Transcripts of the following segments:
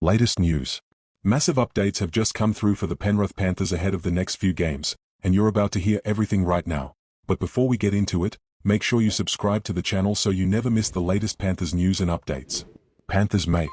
Latest news. Massive updates have just come through for the Penrith Panthers ahead of the next few games, and you're about to hear everything right now. But before we get into it, make sure you subscribe to the channel so you never miss the latest Panthers news and updates. Panthers mate.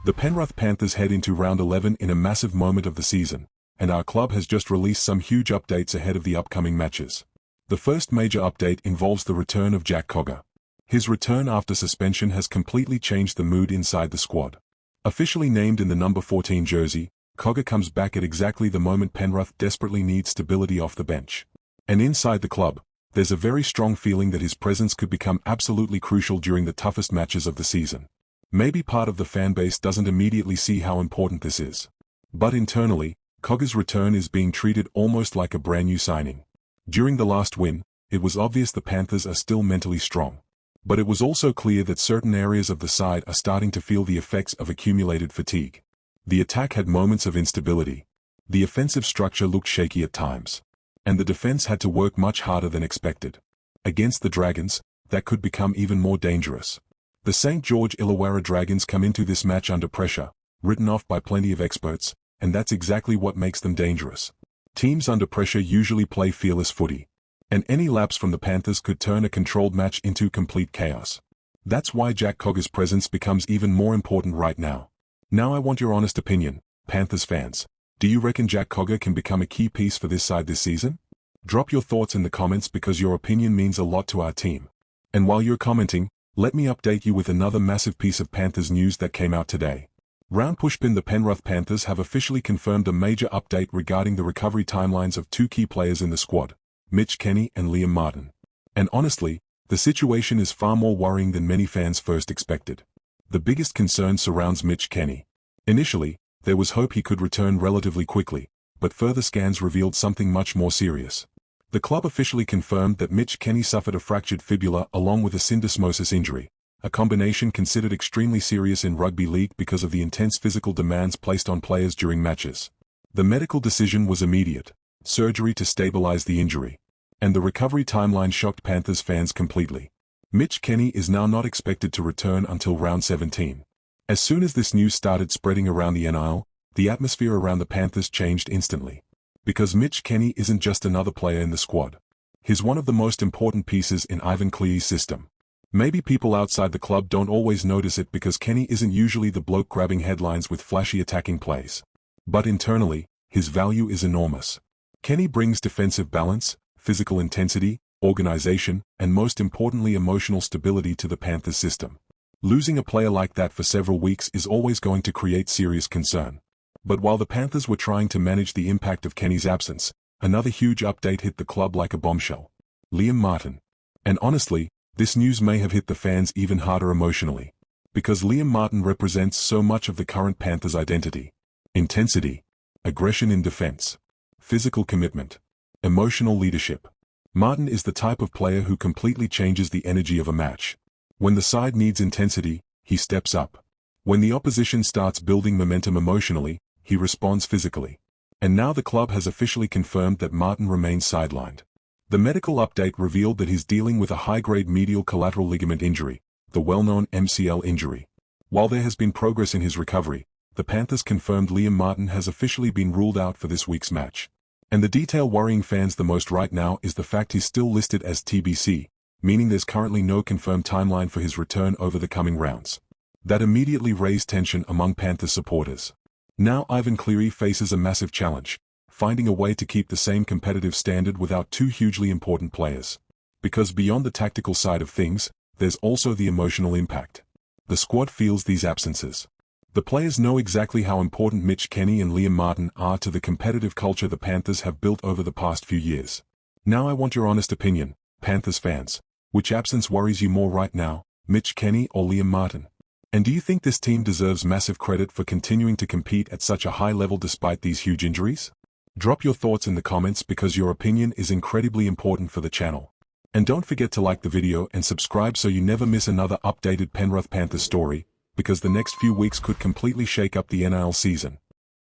The Penrith Panthers head into round 11 in a massive moment of the season, and our club has just released some huge updates ahead of the upcoming matches. The first major update involves the return of Jack Cogger. His return after suspension has completely changed the mood inside the squad. Officially named in the number 14 jersey, Cogger comes back at exactly the moment Penrith desperately needs stability off the bench. And inside the club, there's a very strong feeling that his presence could become absolutely crucial during the toughest matches of the season. Maybe part of the fanbase doesn't immediately see how important this is. But internally, Cogger's return is being treated almost like a brand new signing. During the last win, it was obvious the Panthers are still mentally strong. But it was also clear that certain areas of the side are starting to feel the effects of accumulated fatigue. The attack had moments of instability. The offensive structure looked shaky at times. And the defense had to work much harder than expected. Against the Dragons, that could become even more dangerous. The St. George Illawarra Dragons come into this match under pressure, written off by plenty of experts, and that's exactly what makes them dangerous. Teams under pressure usually play fearless footy. And any lapse from the Panthers could turn a controlled match into complete chaos. That's why Jack Cogger's presence becomes even more important right now. Now I want your honest opinion, Panthers fans. Do you reckon Jack Cogger can become a key piece for this side this season? Drop your thoughts in the comments because your opinion means a lot to our team. And while you're commenting, let me update you with another massive piece of Panthers news that came out today. Round pushpin. The Penrith Panthers have officially confirmed a major update regarding the recovery timelines of two key players in the squad, Mitch Kenny and Liam Martin. And honestly, the situation is far more worrying than many fans first expected. The biggest concern surrounds Mitch Kenny. Initially, there was hope he could return relatively quickly, but further scans revealed something much more serious. The club officially confirmed that Mitch Kenny suffered a fractured fibula along with a syndesmosis injury, a combination considered extremely serious in rugby league because of the intense physical demands placed on players during matches. The medical decision was immediate: surgery to stabilize the injury. And the recovery timeline shocked Panthers fans completely. Mitch Kenny is now not expected to return until round 17. As soon as this news started spreading around the NRL, the atmosphere around the Panthers changed instantly. Because Mitch Kenny isn't just another player in the squad. He's one of the most important pieces in Ivan Cleary's system. Maybe people outside the club don't always notice it because Kenny isn't usually the bloke grabbing headlines with flashy attacking plays. But internally, his value is enormous. Kenny brings defensive balance, physical intensity, organization, and most importantly emotional stability to the Panthers system. Losing a player like that for several weeks is always going to create serious concern. But while the Panthers were trying to manage the impact of Kenny's absence, another huge update hit the club like a bombshell. Liam Martin. And honestly, this news may have hit the fans even harder emotionally. Because Liam Martin represents so much of the current Panthers identity. Intensity. Aggression in defense. Physical commitment. Emotional leadership. Martin is the type of player who completely changes the energy of a match. When the side needs intensity, he steps up. When the opposition starts building momentum emotionally, he responds physically. And now the club has officially confirmed that Martin remains sidelined. The medical update revealed that he's dealing with a high-grade medial collateral ligament injury, the well-known MCL injury. While there has been progress in his recovery, the Panthers confirmed Liam Martin has officially been ruled out for this week's match. And the detail worrying fans the most right now is the fact he's still listed as TBC, meaning there's currently no confirmed timeline for his return over the coming rounds. That immediately raised tension among Panthers supporters. Now Ivan Cleary faces a massive challenge, finding a way to keep the same competitive standard without two hugely important players. Because beyond the tactical side of things, there's also the emotional impact. The squad feels these absences. The players know exactly how important Mitch Kenny and Liam Martin are to the competitive culture the Panthers have built over the past few years. Now I want your honest opinion, Panthers fans. Which absence worries you more right now, Mitch Kenny or Liam Martin? And do you think this team deserves massive credit for continuing to compete at such a high level despite these huge injuries? Drop your thoughts in the comments because your opinion is incredibly important for the channel. And don't forget to like the video and subscribe so you never miss another updated Penrith Panthers story, because the next few weeks could completely shake up the NRL season.